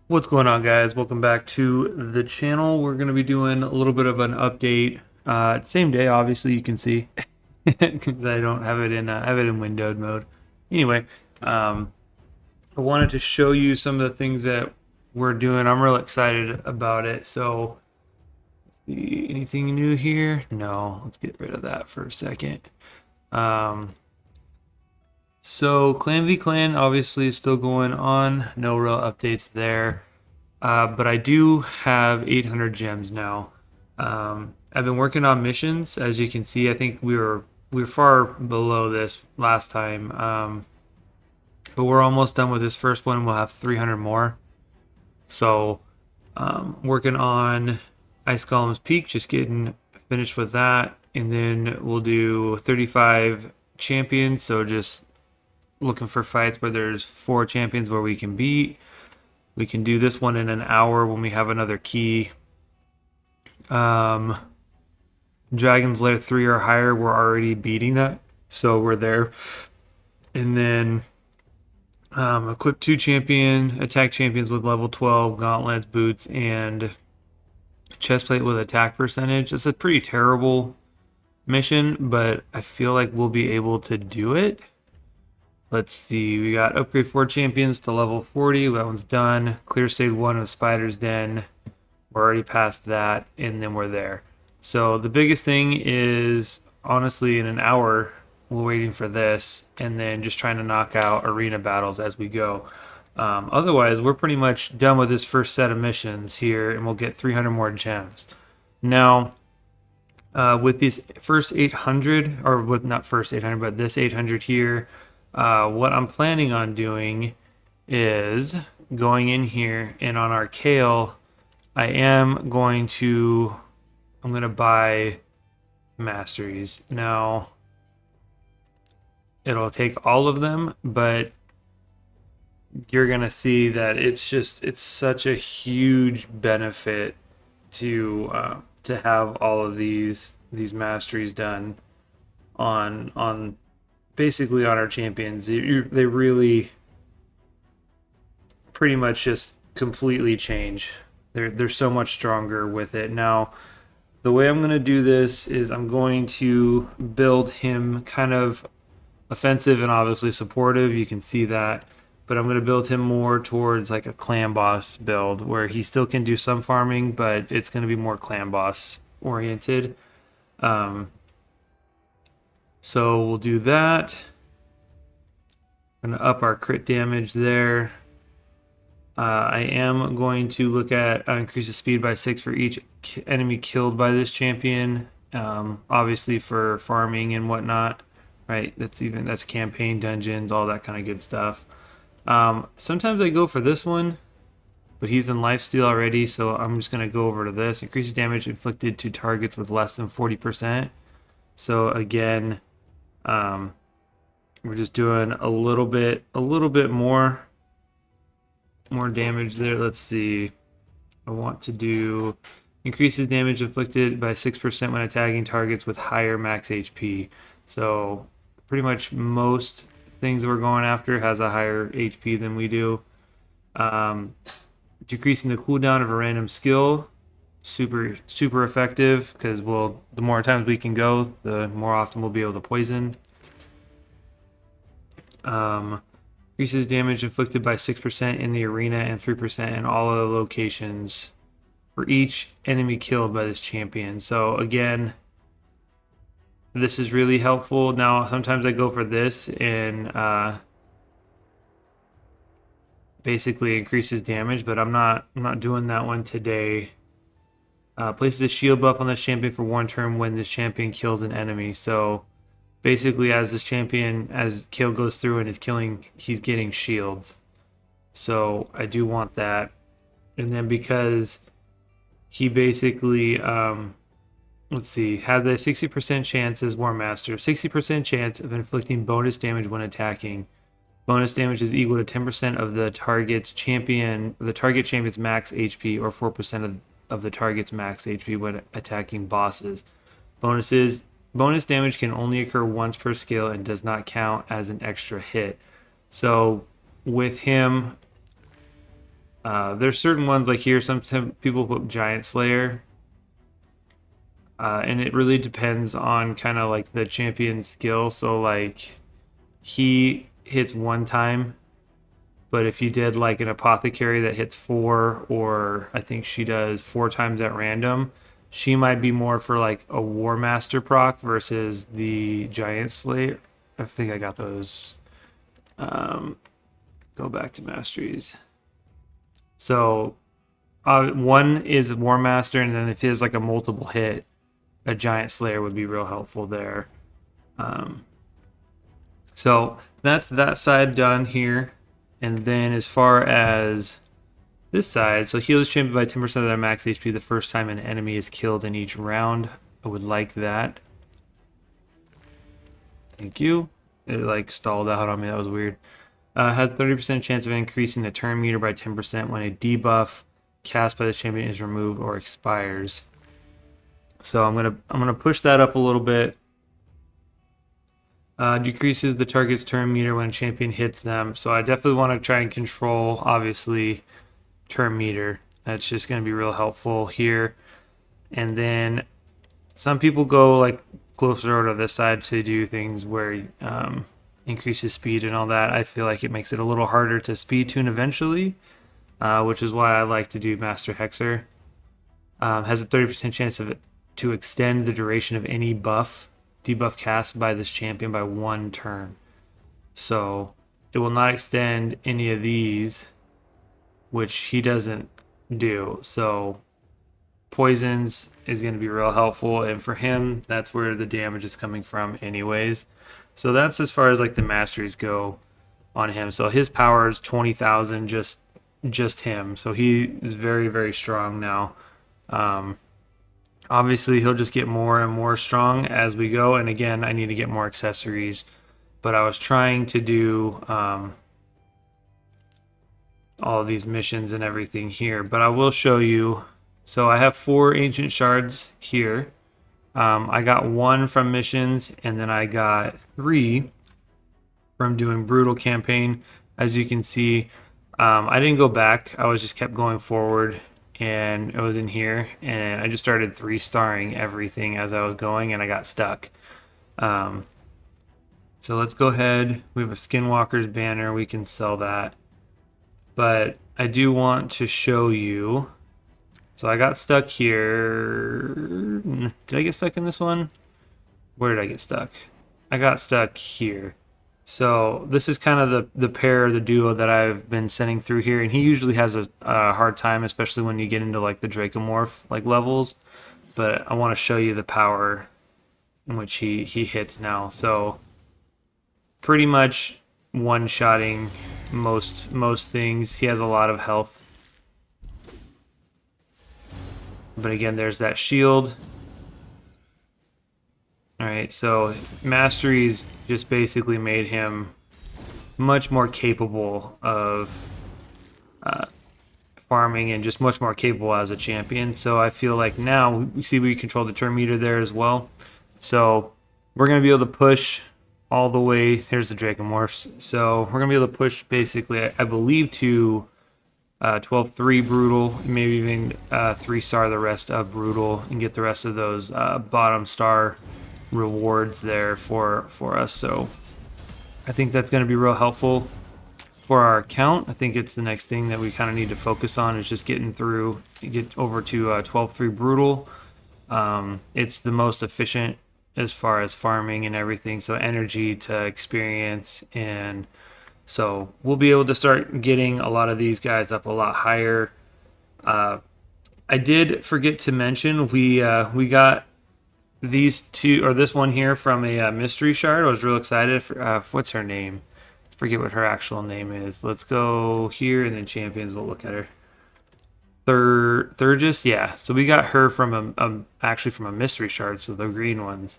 What's going on, guys? Welcome back to the channel. We're going to be doing a little bit of an update. Same day, obviously, you can see because I don't have it in have it in windowed mode. Anyway, I wanted to show you some of the things that we're doing. I'm real excited about it. So, let's see, anything new here? No, let's get rid of that for a second. Um, so Clan v Clan obviously is still going on. No real updates there. But I do have 800 gems now. I've been working on missions, as you can see. I think we were far below this last time, but we're almost done with this first one. We'll have 300 more. So, working on Ice Golem's Peak, just getting finished with that, and then we'll do 35 champions. So just looking for fights where there's 4 champions where we can beat. We can do this one in an hour when we have another key. Dragon's Lair 3 or higher, we're already beating that. So we're there. And then equip 2 attack champions with level 12, gauntlets, boots, and chestplate with attack percentage. It's a pretty terrible mission, but I feel like we'll be able to do it. Let's see, we got upgrade 4 champions to level 40. That one's done. Clear stage 1 of Spider's Den. We're already past that, and then we're there. So the biggest thing is, honestly, in an hour, we're waiting for this, and then just trying to knock out arena battles as we go. Otherwise, we're pretty much done with this first set of missions here, and we'll get 300 more gems. Now, with these first 800, or with not first 800, but this 800 here, what I'm planning on doing is going in here, and on our Kale, I'm going to buy masteries. Now, it'll take all of them, but you're going to see that it's such a huge benefit to have all of these masteries done on basically on our champions. They really pretty much just completely change. They're so much stronger with it. Now, the way I'm going to do this is I'm going to build him kind of offensive and obviously supportive. You can see that. But I'm going to build him more towards like a clan boss build where he still can do some farming, but it's going to be more clan boss oriented. So we'll do that. I'm going to up our crit damage there. I am going to look at increase the speed by 6 for each enemy killed by this champion. Obviously for farming and whatnot, right? That's campaign dungeons, all that kind of good stuff. Sometimes I go for this one, but he's in lifesteal already, so I'm just going to go over to this. Increases damage inflicted to targets with less than 40%. So again, we're just doing a little bit more damage there. Let's see. I want to do increases damage inflicted by 6% when attacking targets with higher max HP. So pretty much most things we're going after has a higher HP than we do. Decreasing the cooldown of a random skill, super effective, because the more times we can go, the more often we'll be able to poison. Increases damage inflicted by 6% in the arena and 3% in all other locations for each enemy killed by this champion. So again, this is really helpful. Now, sometimes I go for this and basically increases damage, but I'm not doing that one today. Places a shield buff on this champion for 1 turn when this champion kills an enemy. So basically, as Kale goes through and is killing, he's getting shields. So I do want that. And then because he basically, let's see, has a 60% chance as War Master, 60% chance of inflicting bonus damage when attacking. Bonus damage is equal to 10% of the target champion's max HP, or 4% of the target's max HP when attacking bosses. Bonus damage can only occur once per skill and does not count as an extra hit. So with him, There's certain ones like here, some people put Giant Slayer, and it really depends on kind of like the champion's skill. So like he hits one time, but if you did like an apothecary that hits 4, or I think she does 4 times at random, she might be more for like a War Master proc versus the Giant Slayer. I think I got those. Go back to masteries. So one is War Master, and then if it is like a multiple hit, a Giant Slayer would be real helpful there. So that's that side done here. And then as far as this side, so heals champion by 10% of their max HP the first time an enemy is killed in each round. I would like that. Thank you. It like stalled out on me. That was weird. Has 30% chance of increasing the turn meter by 10% when a debuff cast by the champion is removed or expires. So I'm gonna push that up a little bit. Decreases the target's turn meter when a champion hits them. So I definitely want to try and control, obviously, turn meter. That's just going to be real helpful here. And then some people go like closer to this side to do things where increases speed and all that. I feel like it makes it a little harder to speed tune eventually, which is why I like to do Master Hexer. Has a 30% chance of it to extend the duration of any debuff cast by this champion by 1 turn. So it will not extend any of these, which he doesn't do. So poisons is going to be real helpful, and for him, that's where the damage is coming from anyways. So that's as far as like the masteries go on him. So his power is 20,000 just him. So he is very, very strong now. Obviously, he'll just get more and more strong as we go. And again, I need to get more accessories. But I was trying to do all of these missions and everything here. But I will show you. So I have 4 ancient shards here. I got 1 from missions, and then I got 3 from doing brutal campaign. As you can see, I didn't go back. I was just kept going forward. And it was in here, and I just started 3-starring everything as I was going, and I got stuck. So let's go ahead. We have a Skinwalker's banner. We can sell that. But I do want to show you. So I got stuck here. Did I get stuck in this one? Where did I get stuck? I got stuck here. So this is kind of the pair, the duo that I've been sending through here, and he usually has a hard time, especially when you get into like the Dracomorph like levels. But I want to show you the power in which he hits now. So pretty much one-shotting most things. He has a lot of health. But again, there's that shield. Alright, so Masteries just basically made him much more capable of farming and just much more capable as a champion. So I feel like now, we see we control the turn meter there as well. So we're going to be able to push all the way. Here's the Dracomorphs. So we're going to be able to push basically, I believe, to 12-3 brutal, maybe even 3-star the rest of brutal, and get the rest of those bottom star rewards there for us. So I think that's going to be real helpful for our account. I think it's the next thing that we kind of need to focus on, is just getting through, get over to 12-3 brutal. It's the most efficient as far as farming and everything, so energy to experience, and so we'll be able to start getting a lot of these guys up a lot higher. I did forget to mention we got these two, or this one here, from a mystery shard. I was real excited for what's her name? I forget what her actual name is. Let's go here, and then champions, we'll look at her. Thurgis, yeah. So we got her from actually from a mystery shard, so the green ones.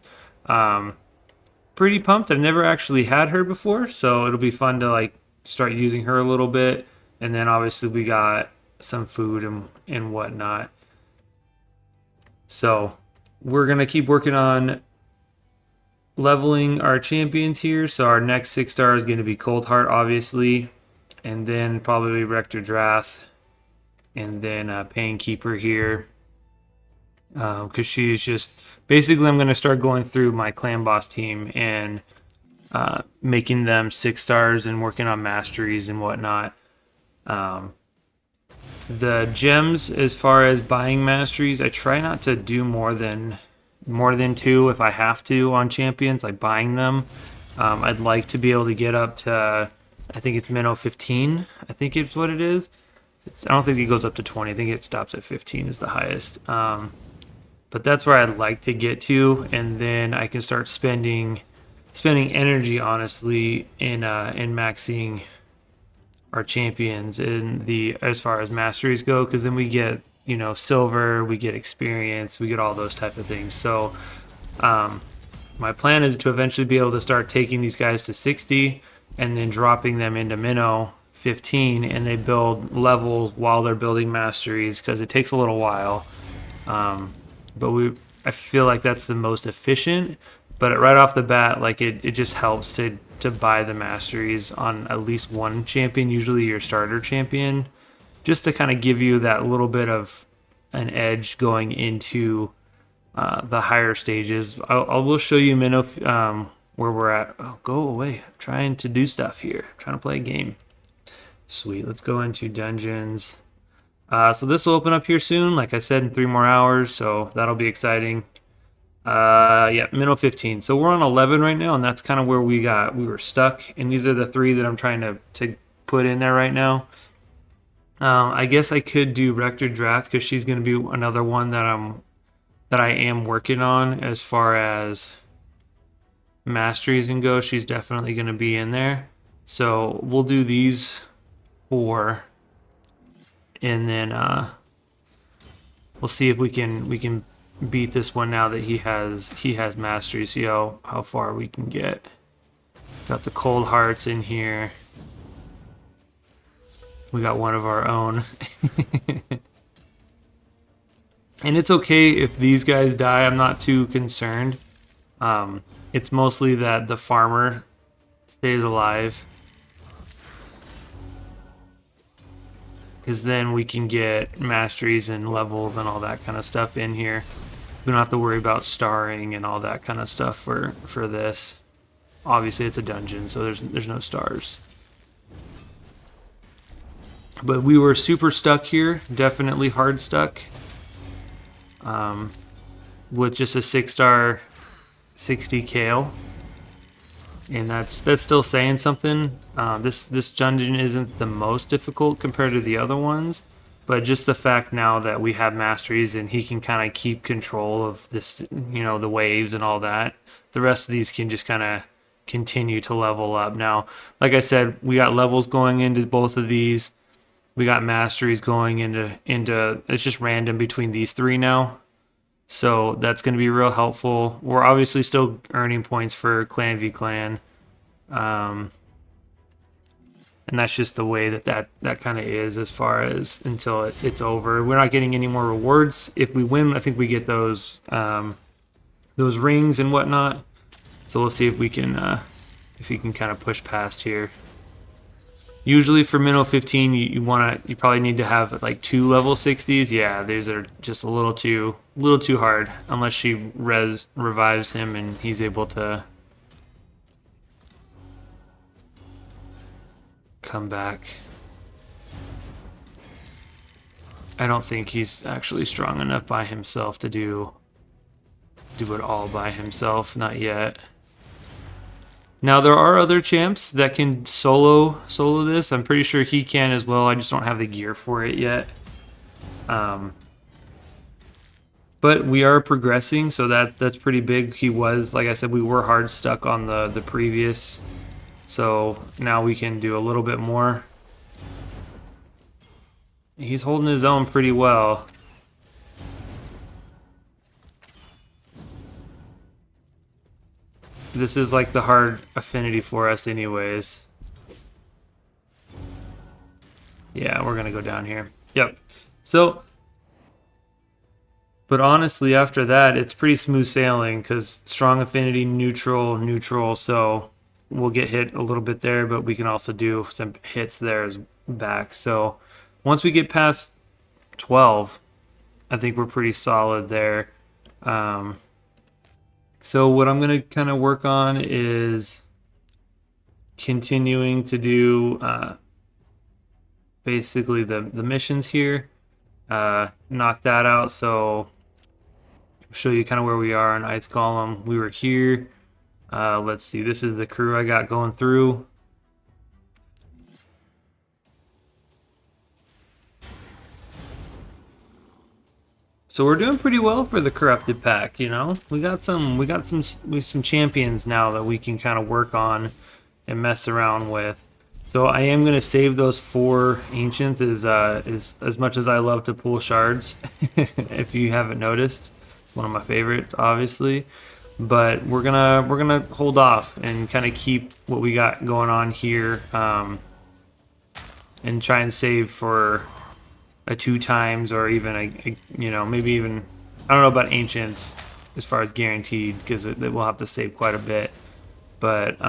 Pretty pumped. I've never actually had her before, so it'll be fun to like start using her a little bit. And then obviously we got some food and whatnot. So we're gonna keep working on leveling our champions here. So our next 6-star is going to be Cold Heart, obviously, and then probably Rector Drath, and then Painkeeper here, because she's just basically, I'm going to start going through my clan boss team and making them 6 stars and working on masteries and whatnot. The gems, as far as buying masteries, I try not to do more than 2 if I have to on champions, like buying them. I'd like to be able to get up to, I think it's minnow 15. I think it's what it is. I don't think it goes up to 20. I think it stops at 15 is the highest. But that's where I'd like to get to, and then I can start spending energy, honestly, in maxing our champions in the, as far as masteries go, because then we get, you know, silver, we get experience, we get all those type of things. So my plan is to eventually be able to start taking these guys to 60 and then dropping them into minnow 15, and they build levels while they're building masteries, because it takes a little while. But I feel like that's the most efficient. But right off the bat, like it just helps to buy the masteries on at least one champion, usually your starter champion, just to kind of give you that little bit of an edge going into the higher stages. I will show you minnow where we're at. Oh, go away! I'm trying to do stuff here. I'm trying to play a game. Sweet. Let's go into dungeons. So this will open up here soon, like I said, in 3 more hours. So that'll be exciting. Yeah, minnow 15. So we're on 11 right now, and that's kind of where we were stuck. And these are the 3 that I'm trying to put in there right now. I guess I could do Rector Drath, because she's going to be another one that I am working on as far as masteries and go. She's definitely going to be in there. So we'll do these 4, and then we'll see if we can beat this one now that he has mastery. See how far we can get. Got the cold hearts in here. We got one of our own. And it's okay if these guys die. I'm not too concerned. It's mostly that the farmer stays alive, because then we can get masteries and levels and all that kind of stuff in here. We don't have to worry about starring and all that kind of stuff for this. Obviously, it's a dungeon, so there's no stars. But we were super stuck here, definitely hard stuck. With just a 6-star 60 kale. And that's still saying something. This dungeon isn't the most difficult compared to the other ones, but just the fact now that we have masteries and he can kind of keep control of this, you know, the waves and all that, the rest of these can just kind of continue to level up. Now, like I said, we got levels going into both of these. We got masteries going into it's just random between these 3 now. So that's going to be real helpful. We're obviously still earning points for Clan v Clan. And that's just the way that kind of is, as far as until it's over. We're not getting any more rewards. If we win, I think we get those rings and whatnot. So we'll see if we can kind of push past here. Usually for minnow 15, you probably need to have like 2 level 60s. Yeah, these are just a little too hard, unless she revives him and he's able to come back. I don't think he's actually strong enough by himself to do it all by himself. Not yet. Now, there are other champs that can solo this. I'm pretty sure he can as well. I just don't have the gear for it yet. But we are progressing, so that's pretty big. He was, like I said, we were hard stuck on the previous. So now we can do a little bit more. He's holding his own pretty well. This is like the hard affinity for us anyways. Yeah, we're gonna go down here. Yep. So, but honestly, after that, it's pretty smooth sailing, because strong affinity, neutral, so we'll get hit a little bit there, but we can also do some hits there as back. So once we get past 12. I think we're pretty solid there. So what I'm going to kind of work on is continuing to do basically the missions here. Knock that out. So I'll show you kind of where we are on Ice Column. We were here. Let's see. This is the crew I got going through. So we're doing pretty well for the corrupted pack, you know. We got some champions now that we can kind of work on and mess around with. So I am going to save those 4 ancients as much as I love to pull shards. If you haven't noticed, it's one of my favorites, obviously. But we're gonna hold off and kind of keep what we got going on here, and try and save for a 2 times, or even a you know, maybe even, I don't know about ancients as far as guaranteed, because we'll have to save quite a bit. But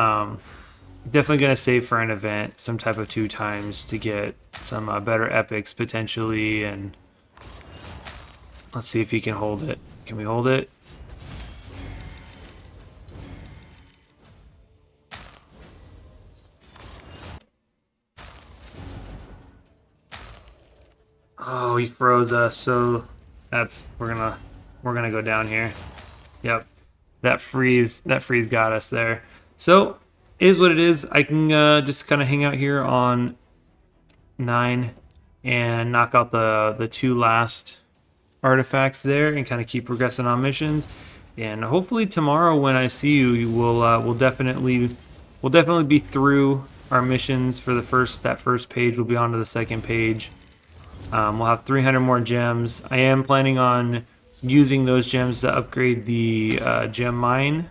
definitely gonna save for an event, some type of 2 times to get some better epics potentially. And let's see if he can hold it. Can we hold it? Oh, he froze us, so we're gonna go down here. Yep, that freeze got us there. So is what it is. I can just kind of hang out here on 9 and knock out the 2 last artifacts there, and kind of keep progressing on missions. And hopefully tomorrow when I see you, we'll definitely be through our missions for that first page. We'll be on to the second page. We'll have 300 more gems. I am planning on using those gems to upgrade the gem mine,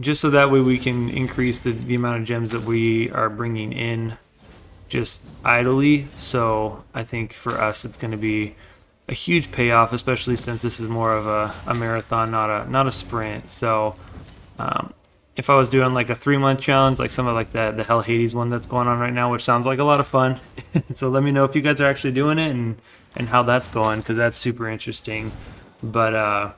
just so that way we can increase the amount of gems that we are bringing in just idly. So I think for us it's going to be a huge payoff, especially since this is more of a marathon, not a sprint. So if I was doing like a 3-month challenge, like some of like the Hell Hades one that's going on right now, which sounds like a lot of fun. So let me know if you guys are actually doing it and how that's going, because that's super interesting. But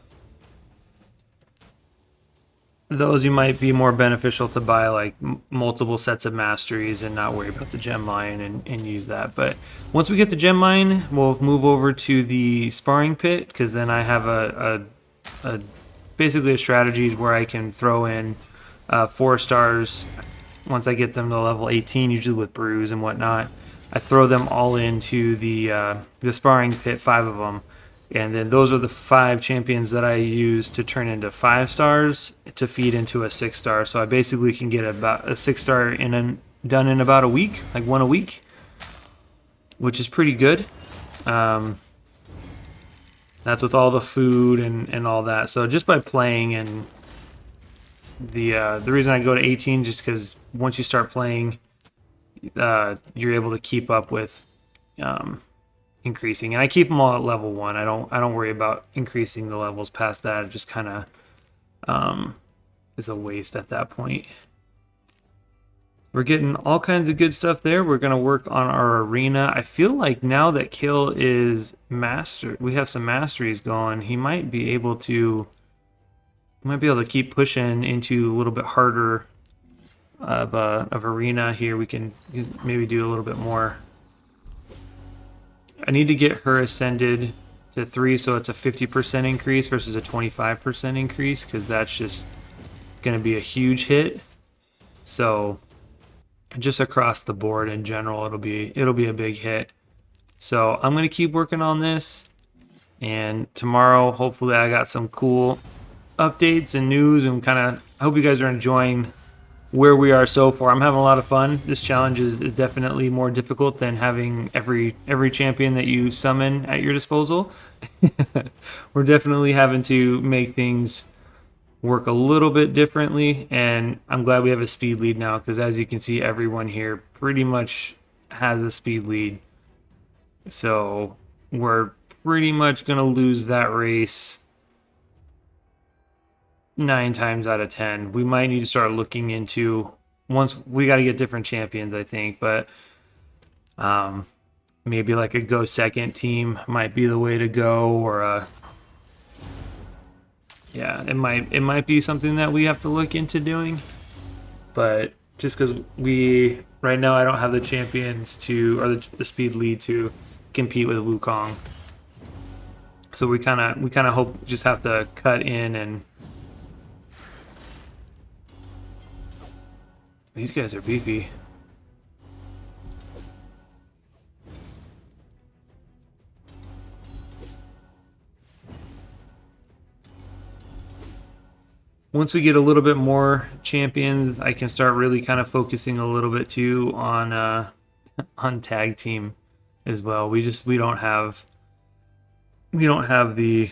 those you might be more beneficial to buy like multiple sets of masteries and not worry about the gem mine and use that. But once we get the gem mine, we'll move over to the sparring pit, because then I have a basically a strategy where I can throw in 4 stars once I get them to level 18, usually with brews and whatnot. I throw them all into the sparring pit, 5 of them, and then those are the 5 champions that I use to turn into 5 stars to feed into a 6 star. So I basically can get about a 6 star done in about a week, like 1 a week, which is pretty good. That's with all the food and all that. So just by playing, and the reason I go to 18 just because once you start playing, you're able to keep up with increasing, and I keep them all at level 1. I don't worry about increasing the levels past that. It just kind of is a waste at that point. We're getting all kinds of good stuff there. We're gonna work on our arena. I feel like now that Kill is master, we have some masteries going. He might be able to keep pushing into a little bit harder of arena here. We can maybe do a little bit more. I need to get her ascended to 3, so it's a 50% increase versus a 25% increase, because that's just going to be a huge hit. So just across the board in general, it'll be a big hit. So I'm going to keep working on this, and tomorrow hopefully I got some cool updates and news, and kind of I hope you guys are enjoying where we are so far. I'm having a lot of fun. This challenge is definitely more difficult than having every champion that you summon at your disposal. We're definitely having to make things work a little bit differently, and I'm glad we have a speed lead now, because as you can see, everyone here pretty much has a speed lead. So we're pretty much going to lose that race 9 times out of 10. We might need to start looking into, once we got to get different champions, I think. But maybe like a go second team might be the way to go, or yeah, it might be something that we have to look into doing. But just because we right now I don't have the champions to or the speed lead to compete with Wukong, so we kind of hope just have to cut in, and these guys are beefy. Once we get a little bit more champions, I can start really kind of focusing a little bit too on tag team as well. We don't have the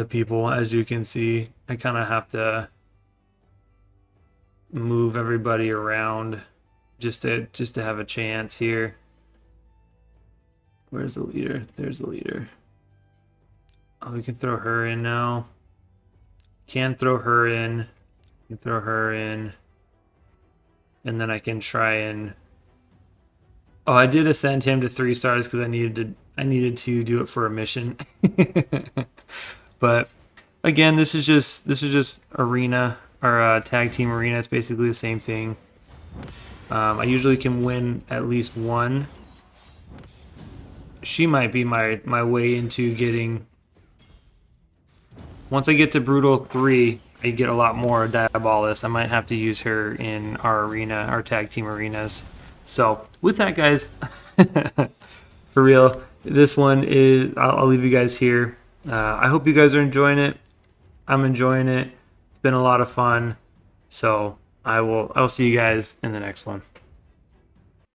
people, as you can see. I kind of have to move everybody around just to have a chance here. Where's the leader? There's the leader. Oh, we can throw her in now. Can throw her in. Can throw her in. And then I can try and. Oh, I did ascend him to 3 stars because I needed to do it for a mission. But again, this is just arena or tag team arena. It's basically the same thing. I usually can win at least one. She might be my way into getting. Once I get to Brutal 3, I get a lot more Diabolist. I might have to use her in our arena, our tag team arenas. So, with that, guys, for real, this one is, I'll leave you guys here. I hope you guys are enjoying it. I'm enjoying it. It's been a lot of fun. So, I'll see you guys in the next one.